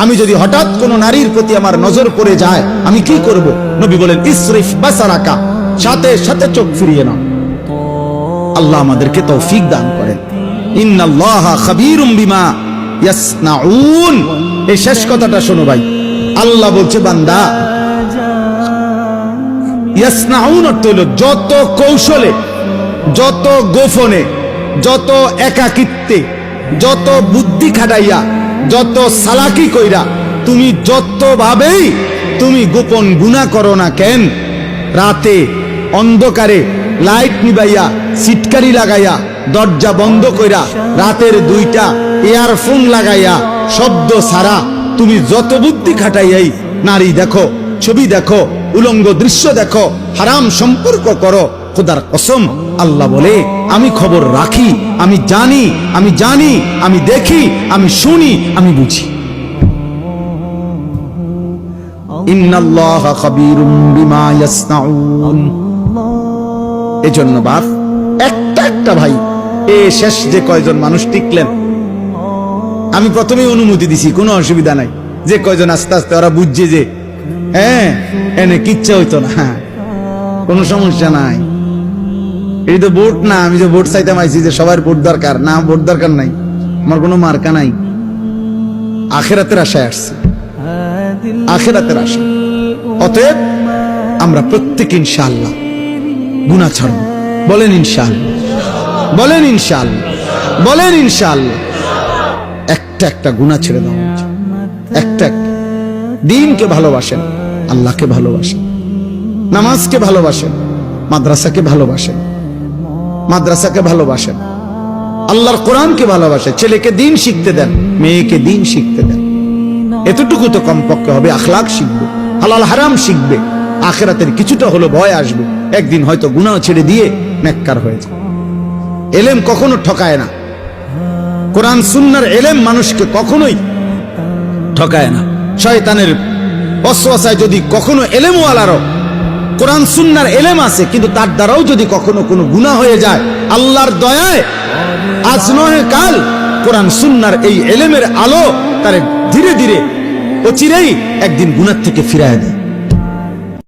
আমি যদি হঠাৎ কোন নারীর প্রতি আমার নজর পড়ে যায় আমি কি করব? নবী বলেন ইসরিফ বাসারাকা, সাথে সাথে চোখ ফিরিয়ে নাও। আল্লাহ আমাদেরকে তৌফিক দান করেন। ইন্নাল্লাহা খাবীরুম বিমা ইয়াসনাউন। এই শেষ কথাটা শোনো ভাই, আল্লাহ বলছে বান্দা, ইয়াসনাউন অর্থ হলো যত কৌশলে, যত গোপনে, যত একাকিত্বে, যত বুদ্ধি খাটাইয়া, যত সালাকি কইরা তুমি যতভাবেই তুমি গোপন গুনাহ করো না কেন, রাতে অন্ধকারে লাইট নিবাইয়া সিটকারি লাগাইয়া দরজা বন্ধ কইরা রাতের 2টা ইয়ারফোন লাগাইয়া শব্দ ছাড়া তুমি যত বুদ্ধি খাটাইয়াই নারী দেখো, ছবি দেখো, উলঙ্গ দৃশ্য দেখো, হারাম সম্পর্ক করো, খোদার কসম আল্লাহ বলে আমি খবর রাখি, আমি জানি, আমি জানি, আমি দেখি, আমি শুনি, আমি বুঝি। ইন্নাল্লাহা খাবীরুম বিমা ইয়াসনাউন। এজন্য বাপ একটা একটা ভাই, এ শেষ যে কয়জন মানুষ টিকলেন, আমি প্রথমেই অনুমতি দিছি, কোনো অসুবিধা নাই। যে কয়জন আস্তে আস্তে ওরা বুঝছে যে হ্যাঁ এনে কিচ্ছা হইতো না, কোনো সমস্যা নাই, এই তো ভোট না, আমি যে ভোট চাইতে আইছি যে সবার ভোট দরকার না, ভোট দরকার নাই, আমার কোনো মার্কা নাই, আখিরাতের আশায় আসছি, আখিরাতের আশা। অতএব আমরা প্রত্যেক ইনশাআল্লাহ গুনাহ ছাড়ব। বলেন ইনশাআল্লাহ, বলেন ইনশাআল্লাহ, বলেন ইনশাআল্লাহ। একটা একটা গুনাহ ছেড়ে দাও, একটা একটা। দ্বীনকে ভালোবাসেন, আল্লাহকে ভালোবাসেন, নামাজকে ভালোবাসেন, মাদ্রাসাকে ভালোবাসেন, মাদ্রাসাকে ভালোবাসেন, আল্লাহর কোরআনকে ভালোবাসেন, ছেলেকে দ্বীন শিখতে দেন, মেয়েকে দ্বীন শিখতে দেন। এতটুকু তো কমপক্ষে হবে। আখলাক শিখবে, হালাল হারাম শিখবে, আখিরাতের কিছুটা হলো ভয় আসবে, একদিন হয়তো গুনাহ ছেড়ে দিয়ে নেককার হয়ে যায়। এলেম কখনো ঠকায় না, কোরআন সুন্নাহর এলেম মানুষকে কখনোই ঠকায় না। শয়তানের ওয়াসওয়াসায় যদি কখনো এলেমওয়ালারও কোরআন সুন্নাহর এলেম আছে, কিন্তু তার দ্বারাও যদি কখনো কোনো গুনাহ হয়ে যায়, আল্লাহর দয়ায় আজ নয় কাল কোরআন সুন্নাহর এই এলেমের আলো তারে ধীরে ধীরে অচিরেই একদিন গুনাহ থেকে ফিরায় দেয়।